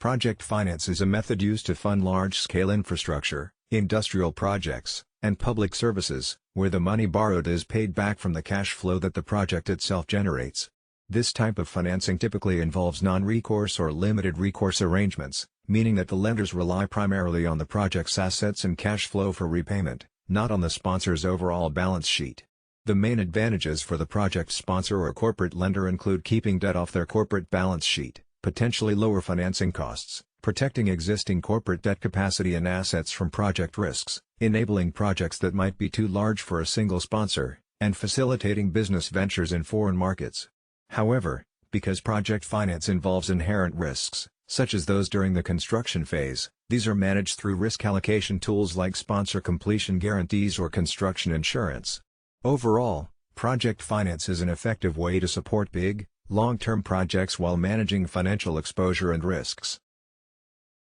Project finance is a method used to fund large-scale infrastructure, industrial projects, and public services, where the money borrowed is paid back from the cash flow that the project itself generates. This type of financing typically involves non-recourse or limited recourse arrangements, meaning that the lenders rely primarily on the project's assets and cash flow for repayment, not on the sponsor's overall balance sheet. The main advantages for the project sponsor or corporate lender include keeping debt off their corporate balance sheet, potentially lower financing costs, protecting existing corporate debt capacity and assets from project risks, enabling projects that might be too large for a single sponsor, and facilitating business ventures in foreign markets. However, because project finance involves inherent risks, such as those during the construction phase, these are managed through risk allocation tools like sponsor completion guarantees or construction insurance. Overall, project finance is an effective way to support big, long-term projects while managing financial exposure and risks.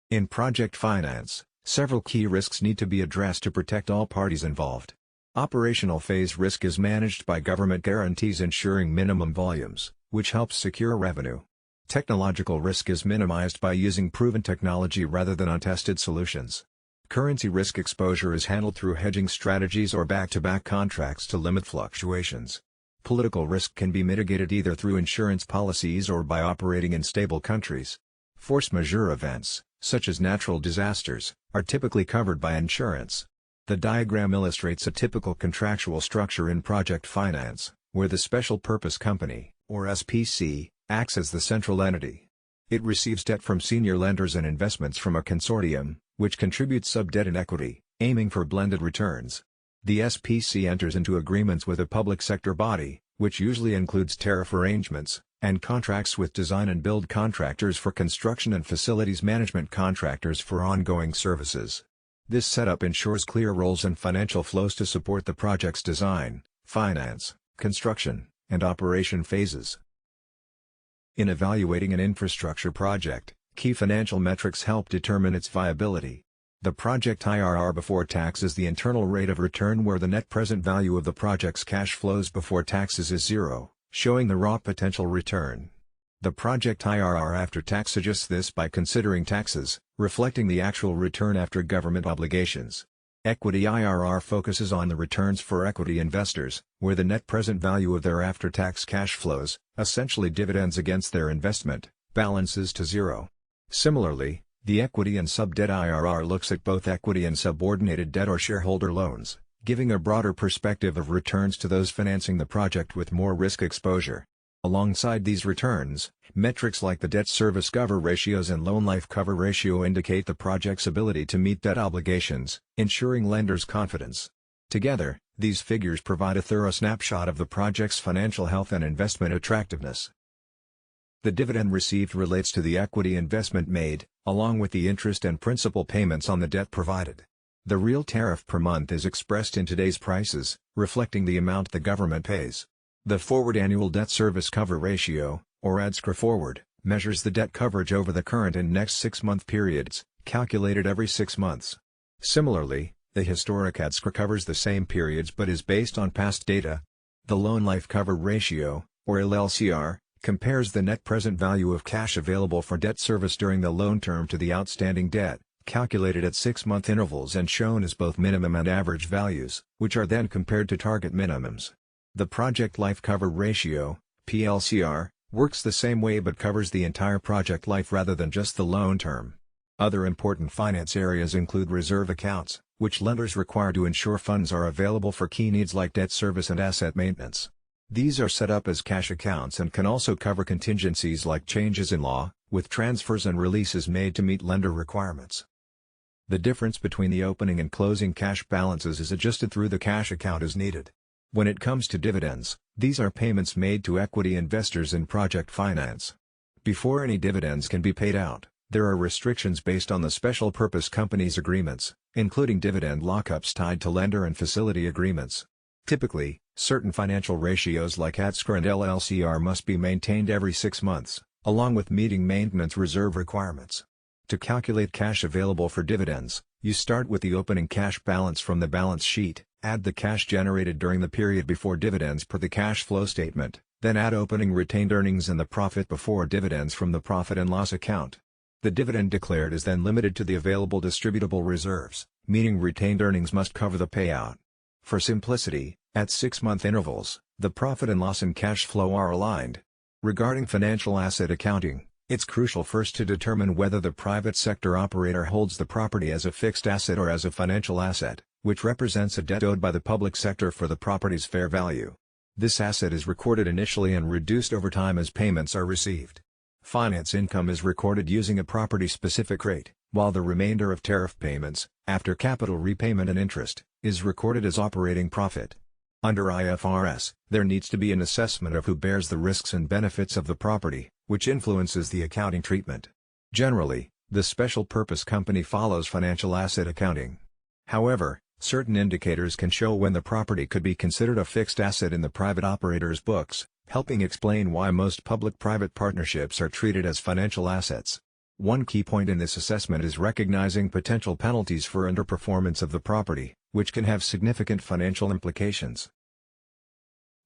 In project finance, several key risks need to be addressed to protect all parties involved. Operational phase risk is managed by government guarantees ensuring minimum volumes, which helps secure revenue. Technological risk is minimized by using proven technology rather than untested solutions. Currency risk exposure is handled through hedging strategies or back-to-back contracts to limit fluctuations. Political risk can be mitigated either through insurance policies or by operating in stable countries. Force majeure events, such as natural disasters, are typically covered by insurance. The diagram illustrates a typical contractual structure in project finance, where the Special Purpose Company, or SPC, acts as the central entity. It receives debt from senior lenders and investments from a consortium, which contributes sub-debt and equity, aiming for blended returns. The SPC enters into agreements with a public sector body, which usually includes tariff arrangements, and contracts with design and build contractors for construction and facilities management contractors for ongoing services. This setup ensures clear roles and financial flows to support the project's design, finance, construction, and operation phases. In evaluating an infrastructure project, key financial metrics help determine its viability. The project IRR before tax is the internal rate of return where the net present value of the project's cash flows before taxes is zero, showing the raw potential return. The project IRR after tax adjusts this by considering taxes, reflecting the actual return after government obligations. Equity IRR focuses on the returns for equity investors, where the net present value of their after-tax cash flows, essentially dividends against their investment, balances to zero. Similarly, the equity and sub-debt IRR looks at both equity and subordinated debt or shareholder loans, giving a broader perspective of returns to those financing the project with more risk exposure. Alongside these returns, metrics like the debt service cover ratios and loan life cover ratio indicate the project's ability to meet debt obligations, ensuring lenders' confidence. Together, these figures provide a thorough snapshot of the project's financial health and investment attractiveness. The dividend received relates to the equity investment made, along with the interest and principal payments on the debt provided. The real tariff per month is expressed in today's prices, reflecting the amount the government pays. The forward annual debt service cover ratio, or ADSCR forward, measures the debt coverage over the current and next 6-month periods, calculated every 6 months. Similarly, the historic ADSCR covers the same periods but is based on past data. The loan life cover ratio, or LLCR, compares the net present value of cash available for debt service during the loan term to the outstanding debt, calculated at 6-month intervals and shown as both minimum and average values, which are then compared to target minimums. The project life cover ratio, PLCR, works the same way but covers the entire project life rather than just the loan term. Other important finance areas include reserve accounts, which lenders require to ensure funds are available for key needs like debt service and asset maintenance. These are set up as cash accounts and can also cover contingencies like changes in law, with transfers and releases made to meet lender requirements. The difference between the opening and closing cash balances is adjusted through the cash account as needed. When it comes to dividends, these are payments made to equity investors in project finance. Before any dividends can be paid out, there are restrictions based on the special purpose company's agreements, including dividend lockups tied to lender and facility agreements. Typically, certain financial ratios like ADSCR and LLCR must be maintained every 6 months, along with meeting maintenance reserve requirements. To calculate cash available for dividends, you start with the opening cash balance from the balance sheet, add the cash generated during the period before dividends per the cash flow statement, then add opening retained earnings and the profit before dividends from the profit and loss account. The dividend declared is then limited to the available distributable reserves, meaning retained earnings must cover the payout. For simplicity, at 6-month intervals, the profit and loss and cash flow are aligned. Regarding financial asset accounting, it's crucial first to determine whether the private sector operator holds the property as a fixed asset or as a financial asset, which represents a debt owed by the public sector for the property's fair value. This asset is recorded initially and reduced over time as payments are received. Finance income is recorded using a property-specific rate, while the remainder of tariff payments, after capital repayment and interest, is recorded as operating profit. Under IFRS, there needs to be an assessment of who bears the risks and benefits of the property, which influences the accounting treatment. Generally, the special purpose company follows financial asset accounting. However, certain indicators can show when the property could be considered a fixed asset in the private operator's books, helping explain why most public-private partnerships are treated as financial assets. One key point in this assessment is recognizing potential penalties for underperformance of the property, which can have significant financial implications.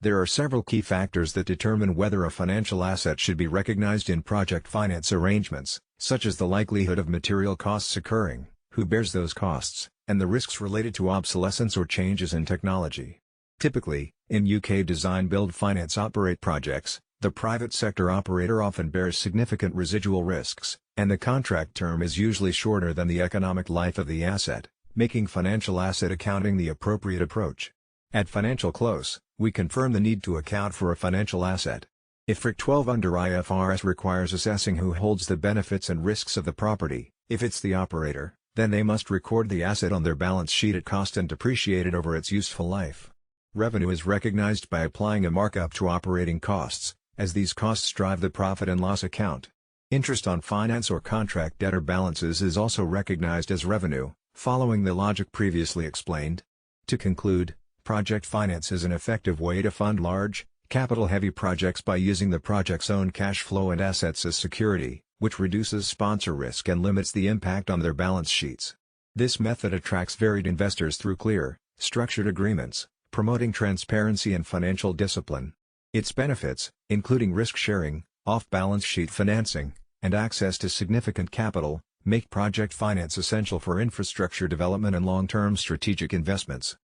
There are several key factors that determine whether a financial asset should be recognized in project finance arrangements, such as the likelihood of material costs occurring, who bears those costs, and the risks related to obsolescence or changes in technology. Typically, in UK design-build finance operate projects, the private sector operator often bears significant residual risks, and the contract term is usually shorter than the economic life of the asset, making financial asset accounting the appropriate approach. At Financial Close, we confirm the need to account for a financial asset. If FRIC 12 under IFRS requires assessing who holds the benefits and risks of the property, if it's the operator, then they must record the asset on their balance sheet at cost and depreciate it over its useful life. Revenue is recognized by applying a markup to operating costs, as these costs drive the profit and loss account. Interest on finance or contract debtor balances is also recognized as revenue, following the logic previously explained. To conclude, project finance is an effective way to fund large, capital-heavy projects by using the project's own cash flow and assets as security, which reduces sponsor risk and limits the impact on their balance sheets. This method attracts varied investors through clear, structured agreements, promoting transparency and financial discipline. Its benefits, including risk-sharing, off-balance sheet financing, and access to significant capital, make project finance essential for infrastructure development and long-term strategic investments.